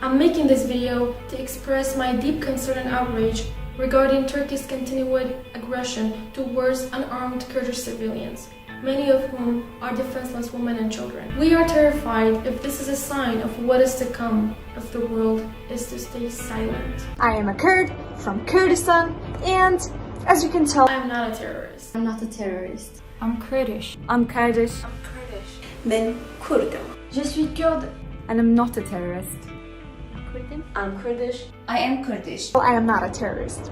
I'm making this video to express my deep concern and outrage regarding Turkey's continued aggression towards unarmed Kurdish civilians, many of whom are defenseless women and children. We are terrified if this is a sign of what is to come if the world is to stay silent. I am a Kurd from Kurdistan, and as you can tell, I am not a terrorist. I'm not a terrorist. I'm Kurdish. I'm Kurdish. I'm Kurdish. Ben Kurdum. Je suis kurde. And I'm not a terrorist. I'm Kurdish. I am Kurdish. Well, I am not a terrorist.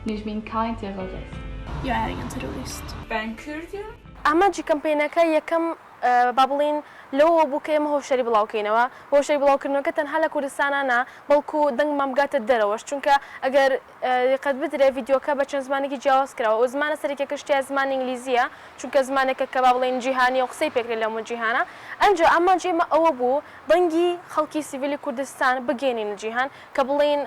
Ich bin kein Terrorist. Jag är ingen terrorist. Ben Kürdüm. ئاماجی کەمپینەکە یەکەم با بڵین لەوە بوو کە ئێمە هۆشەری بڵاوکەینەوە هۆشەری بڵاوکردنەوەکە تەنها لە کوردستانانە بەڵکو دەنگمان بگاتە دەرەوەش چونکە ئەگەر دقت بدرێ ڤیدیۆکە بە چەند زمانێکی جیاواز کراوە و زمانە سەرێکەکە شتیا زمان ئینگلیزیە چونکە زمانێکە کە با بڵین جیهانی و قسەی پێکرێت لە هەموو جیهانە ئەنجا ئاماجی ئێمە ئەوە بوو دەنگی خەڵکی سیڤیلی کوردستان بگەێنین لە جیهان کە بڵین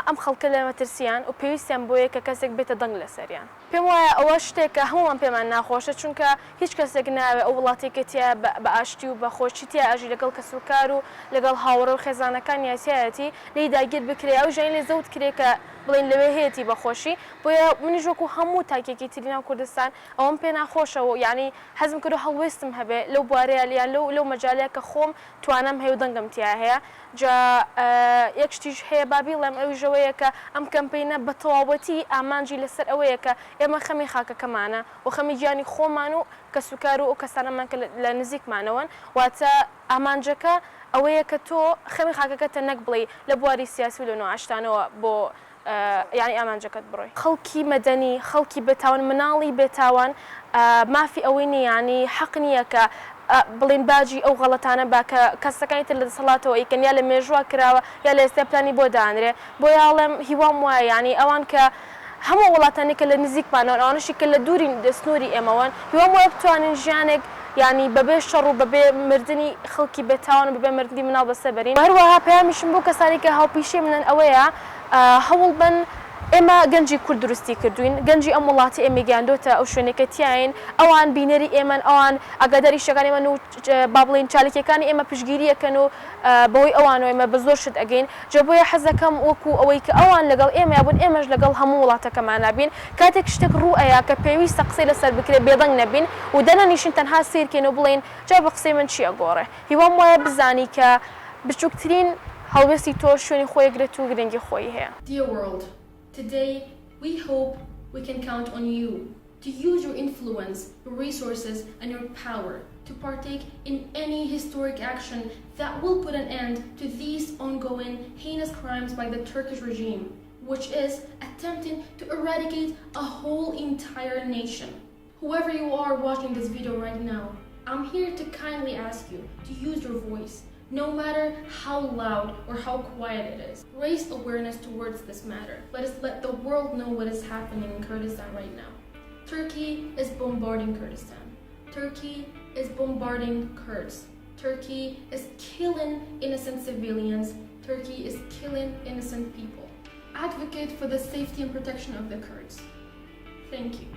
ئەم خەڵکە لە مەترسیان و پێویستیان بۆیە کە کەسێک بێتە دەنگ لەسەریان پێم وایە ئەوە شتێکە هەمووان پێمان ناخۆشە چونکە هیچ کەسێک ناوێ ئەو وڵاتێکە تیا بە ئاشتی و بە خۆشی تیا ئاژی لەگەڵ کەسوکار و لەگەڵ هاوڕە و خێزانەکان یاسایەتی لی داگیر بکرێ ئەو ژین لێ زەوت کرێ کە بڵین لەوێ هەیەی بەخۆشی بۆیە منیش وەکو هەموو تاکێکی ترینا کوردستان ئەوەم پێ ناخۆشەوە یعنی حەزم کرد و هەڵوێستم هەبێ لەو بوارەیە لیان لەو مەجالەیە کە خۆم توانم هەیە و دەنگم تیا هەیە جا یەک شتیش هەیە بابیڵێم ئەویژەوەیە کە ئەم کەمپینە بە تەواوەتی ئامانجی لەسەر ئەوەیە کە ئێمە خەمی خاکەکەمانە و خەمی گیانی خۆمان و کەسوکار و کەسانەمان کە لە نزیکمانەوەن واتە ئامانجەکە ئەوەیە کە تۆ خەمی خاکەکەتە نەک بڵێ لە بواری سیاسی و لە نۆعاشتانەوە بۆ یعنی ئامانجەکەت بڕۆی خەڵکی مەدەنی خەڵکی بێتاوان مناڵی بێتاوان مافی ئەوەی نیانی حەق نییە کە بڵین باجی ئەو غەڵەتانە با کە کەسەکانی تر لە دەسەڵاتەوە ئیکەن یا لە مێژووە کراوە یا لە ئێستا پلانی بۆ دانرێ بۆ یاڵێم هیوام وایە ینی ئەوان کە هەموو وڵاتانی کە لە نزیکمانەوە ئەوانشی کە لە دووری دەستنووری ئێمەوەن هیوام وایە بتوانین ژیانێک ینی بەبێ شەڕ و بەبێ مردنی خەڵکی بێتاوان و بەبێ مردنی مناڵ بەسەبەرین هەروەها پەیامیشم بۆ کەسانی کە هاوپیشەی منن ئەوەیە هەوڵ بن ئێمە گەنجی کورد دروستی کردوین گەنجی ئەم وڵاتی ئێمە گەیاندۆتە ئەو شوێنێکە تیاین ئەوان بینەری ئێمەن ئەوان ئەگاداری شەکانی ئێمە و با بڵین چالاکیەکانی ئێمە پشگیریەکەن و بەوەی ئەوانەوە ئێمە بە زۆر شت ئەگەین جا بۆیە حەزەکەم وەکو ئەوەی کە ئەوان لەگەڵ ئێمە بوون ئێمەش لەگەڵ هەموو وڵاتەکەمانە بین کاتێک شتێک ڕوو ئەیە کە پێویستە قسەی لەسەر بکرێت بێدەنگ نەبین و دەنەنیشین تەنها سیرکەین و بڵین جا بە قسەی من چی ئەگۆڕێ هیوام وایە بزانی کە بچووکترین هەڵوێستی تۆ شوێنی خۆی گرێت و گرنگی خۆی هەیە. Dear world, today we hope we can count on you to use your influence, your resources, and your power to partake in any historic action that will put an end to these ongoing heinous crimes by the Turkish regime, which is attempting to eradicate a whole entire nation. Whoever you are watching this video right now, I'm here to kindly ask you to use your voice, no matter how loud or how quiet it is. Raise awareness towards this matter. Let the world know what is happening in Kurdistan right now. Turkey is bombarding Kurdistan. Turkey is bombarding Kurds. Turkey is killing innocent civilians. Turkey is killing innocent people. Advocate for the safety and protection of the Kurds. Thank you.